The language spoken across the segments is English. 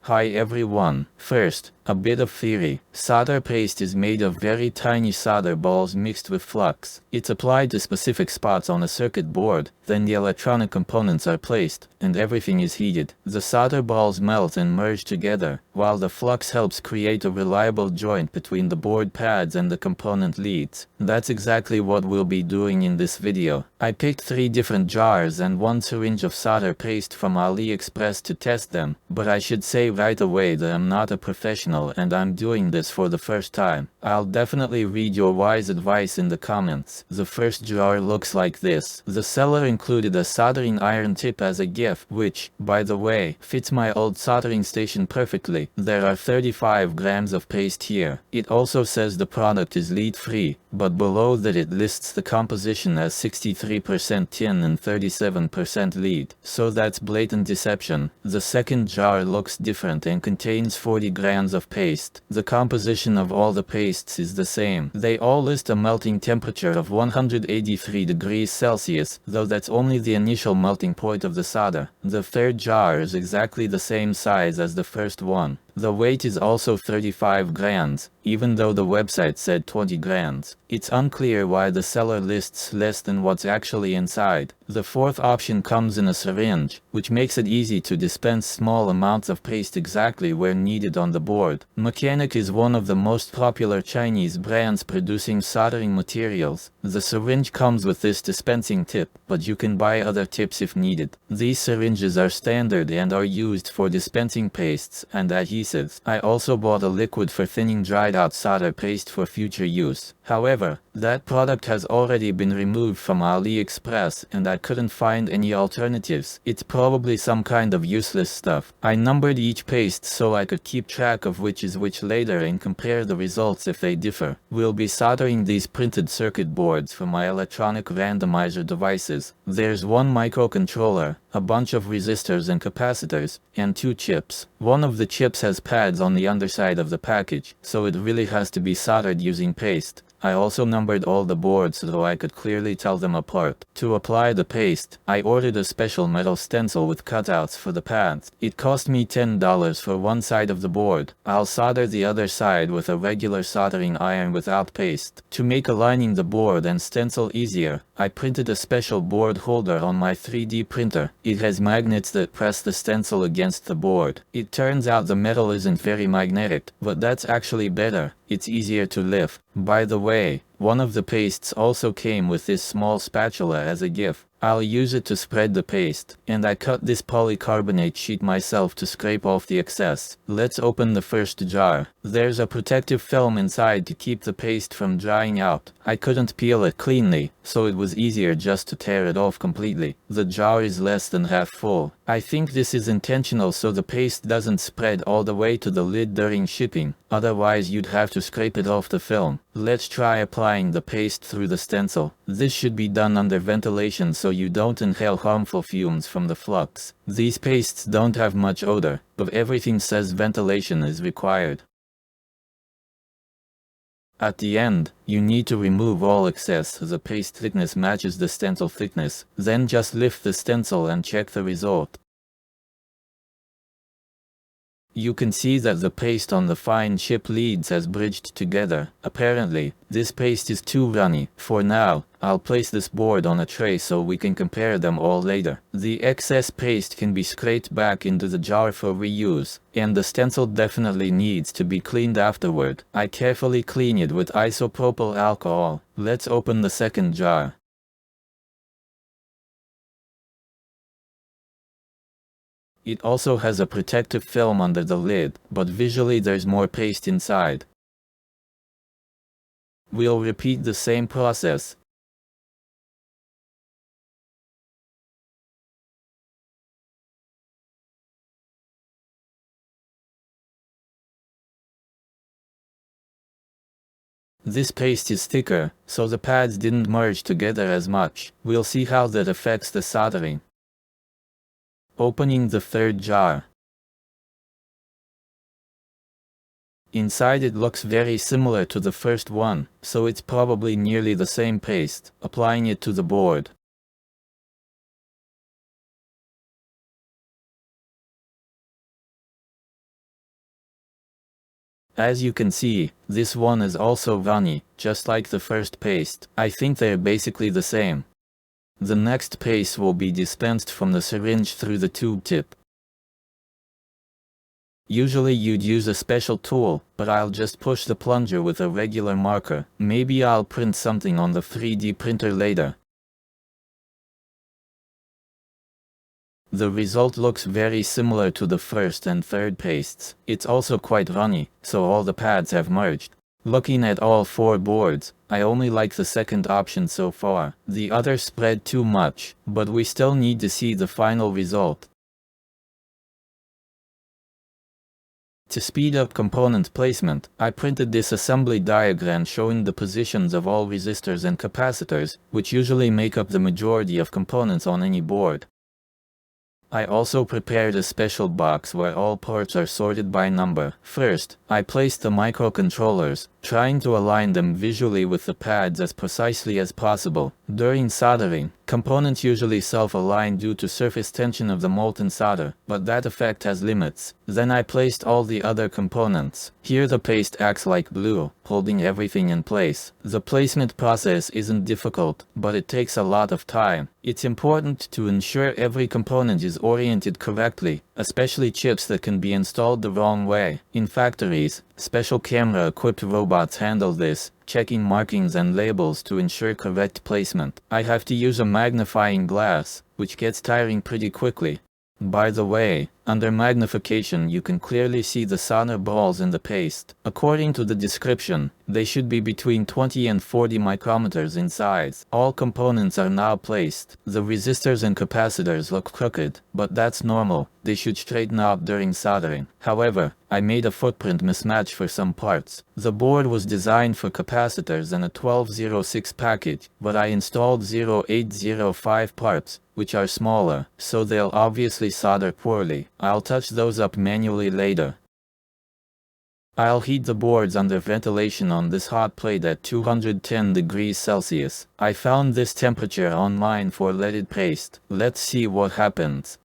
Hi everyone. First, a bit of theory. Solder paste is made of very tiny solder balls mixed with flux. It's applied to specific spots on a circuit board, then the electronic components are placed, and everything is heated. The solder balls melt and merge together, while the flux helps create a reliable joint between the board pads and the component leads. That's exactly what we'll be doing in this video. I picked 3 different jars and 1 syringe of solder paste from Aliexpress to test them, but I should say right away that I'm not a professional and I'm doing this for the first time. I'll definitely read your wise advice in the comments. The first jar looks like this. The seller included a soldering iron tip as a gift, which, by the way, fits my old soldering station perfectly. There are 35 grams of paste here. It also says the product is lead-free, but below that it lists the composition as 63% tin and 37% lead. So that's blatant deception. The second jar looks different and contains 40 grams of paste. The composition of all the pastes is the same. They all list a melting temperature of 183 degrees Celsius, though that's only the initial melting point of the solder. The third jar is exactly the same size as the first one. The weight is also 35 grams, even though the website said 20 grams. It's unclear why the seller lists less than what's actually inside. The fourth option comes in a syringe, which makes it easy to dispense small amounts of paste exactly where needed on the board. Mechanic is one of the most popular Chinese brands producing soldering materials. The syringe comes with this dispensing tip, but you can buy other tips if needed. These syringes are standard and are used for dispensing pastes and adhesives. I also bought a liquid for thinning dried out solder paste for future use. However, that product has already been removed from AliExpress and I couldn't find any alternatives. It's probably some kind of useless stuff. I numbered each paste so I could keep track of which is which later and compare the results if they differ. We'll be soldering these printed circuit boards for my electronic randomizer devices. There's one microcontroller, a bunch of resistors and capacitors, and 2 chips. One of the chips has pads on the underside of the package, so it really has to be soldered using paste. I also numbered all the boards so I could clearly tell them apart. To apply the paste, I ordered a special metal stencil with cutouts for the pads. It cost me $10 for one side of the board. I'll solder the other side with a regular soldering iron without paste. To make aligning the board and stencil easier, I printed a special board holder on my 3D printer. It has magnets that press the stencil against the board. It turns out the metal isn't very magnetic, but that's actually better. It's easier to lift. By the way, one of the pastes also came with this small spatula as a gift. I'll use it to spread the paste, and I cut this polycarbonate sheet myself to scrape off the excess. Let's open the first jar. There's a protective film inside to keep the paste from drying out. I couldn't peel it cleanly, so it was easier just to tear it off completely. The jar is less than half full. I think this is intentional so the paste doesn't spread all the way to the lid during shipping, otherwise you'd have to scrape it off the film. Let's try applying the paste through the stencil. This should be done under ventilation so you don't inhale harmful fumes from the flux. These pastes don't have much odor, but everything says ventilation is required. At the end, you need to remove all excess so the paste thickness matches the stencil thickness, then just lift the stencil and check the result. You can see that the paste on the fine chip leads has bridged together. Apparently, this paste is too runny. For now, I'll place this board on a tray so we can compare them all later. The excess paste can be scraped back into the jar for reuse, and the stencil definitely needs to be cleaned afterward. I carefully clean it with isopropyl alcohol. Let's open the second jar. It also has a protective film under the lid, but visually there's more paste inside. We'll repeat the same process. This paste is thicker, so the pads didn't merge together as much. We'll see how that affects the soldering. Opening the third jar. Inside it looks very similar to the first one, so it's probably nearly the same paste. Applying it to the board. As you can see, this one is also runny, just like the first paste. I think they're basically the same. The next paste will be dispensed from the syringe through the tube tip. Usually you'd use a special tool, but I'll just push the plunger with a regular marker. Maybe I'll print something on the 3D printer later. The result looks very similar to the first and third pastes. It's also quite runny, so all the pads have merged. Looking at all 4 boards, I only like the second option so far. The others spread too much, but we still need to see the final result. To speed up component placement, I printed this assembly diagram showing the positions of all resistors and capacitors, which usually make up the majority of components on any board. I also prepared a special box where all ports are sorted by number. First, I placed the microcontrollers, trying to align them visually with the pads as precisely as possible. During soldering, components usually self-align due to surface tension of the molten solder, but that effect has limits. Then I placed all the other components. Here the paste acts like glue, holding everything in place. The placement process isn't difficult, but it takes a lot of time. It's important to ensure every component is oriented correctly, especially chips that can be installed the wrong way. In factories, special camera-equipped robots handle this, checking markings and labels to ensure correct placement. I have to use a magnifying glass, which gets tiring pretty quickly. By the way, under magnification you can clearly see the solder balls in the paste. According to the description, they should be between 20 and 40 micrometers in size. All components are now placed. The resistors and capacitors look crooked, but that's normal. They should straighten out during soldering. However, I made a footprint mismatch for some parts. The board was designed for capacitors and a 1206 package, but I installed 0805 parts, which are smaller, so they'll obviously solder poorly. I'll touch those up manually later. I'll heat the boards under ventilation on this hot plate at 210 degrees Celsius. I found this temperature online for leaded paste. Let's see what happens.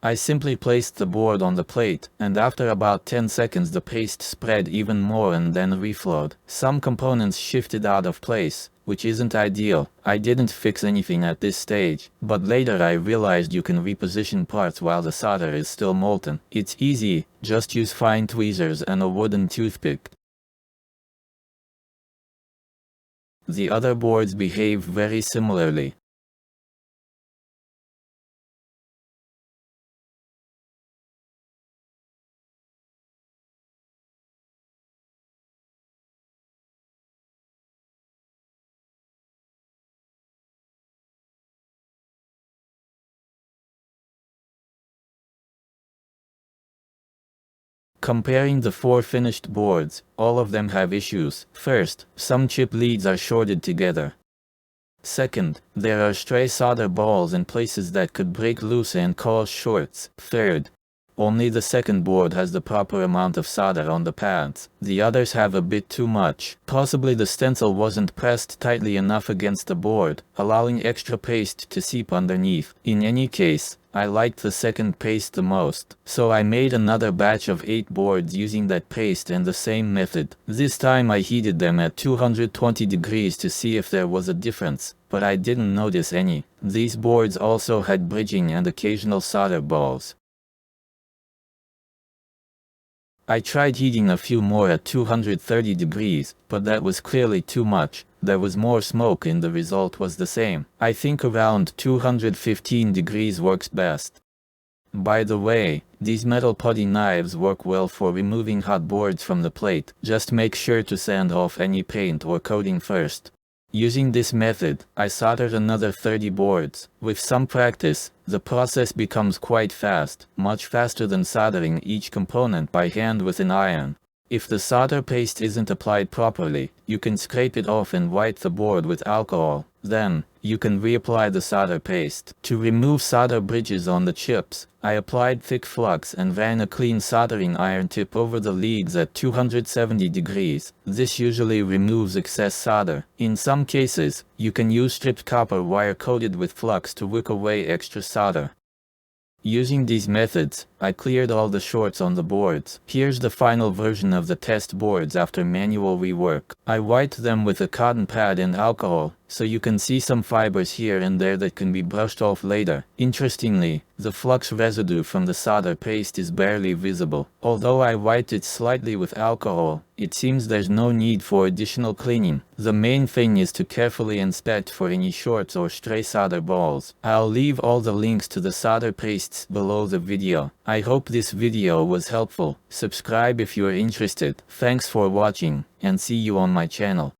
I simply placed the board on the plate, and after about 10 seconds the paste spread even more and then reflowed. Some components shifted out of place, which isn't ideal. I didn't fix anything at this stage, but later I realized you can reposition parts while the solder is still molten. It's easy, just use fine tweezers and a wooden toothpick. The other boards behave very similarly. Comparing the 4 finished boards, all of them have issues. First, some chip leads are shorted together. Second, there are stray solder balls in places that could break loose and cause shorts. Third, only the second board has the proper amount of solder on the pads. The others have a bit too much. Possibly the stencil wasn't pressed tightly enough against the board, allowing extra paste to seep underneath. In any case, I liked the second paste the most, so I made another batch of 8 boards using that paste and the same method. This time I heated them at 220 degrees to see if there was a difference, but I didn't notice any. These boards also had bridging and occasional solder balls. I tried heating a few more at 230 degrees, but that was clearly too much. There was more smoke and the result was the same. I think around 215 degrees works best. By the way, these metal putty knives work well for removing hot boards from the plate. Just make sure to sand off any paint or coating first. Using this method, I soldered another 30 boards. With some practice, the process becomes quite fast, much faster than soldering each component by hand with an iron. If the solder paste isn't applied properly, you can scrape it off and wipe the board with alcohol. Then, you can reapply the solder paste. To remove solder bridges on the chips, I applied thick flux and ran a clean soldering iron tip over the leads at 270 degrees. This usually removes excess solder. In some cases, you can use stripped copper wire coated with flux to wick away extra solder. Using these methods, I cleared all the shorts on the boards. Here's the final version of the test boards after manual rework. I wiped them with a cotton pad and alcohol, so you can see some fibers here and there that can be brushed off later. Interestingly, the flux residue from the solder paste is barely visible. Although I wiped it slightly with alcohol, it seems there's no need for additional cleaning. The main thing is to carefully inspect for any shorts or stray solder balls. I'll leave all the links to the solder pastes below the video. I hope this video was helpful. Subscribe if you're interested. Thanks for watching, and see you on my channel.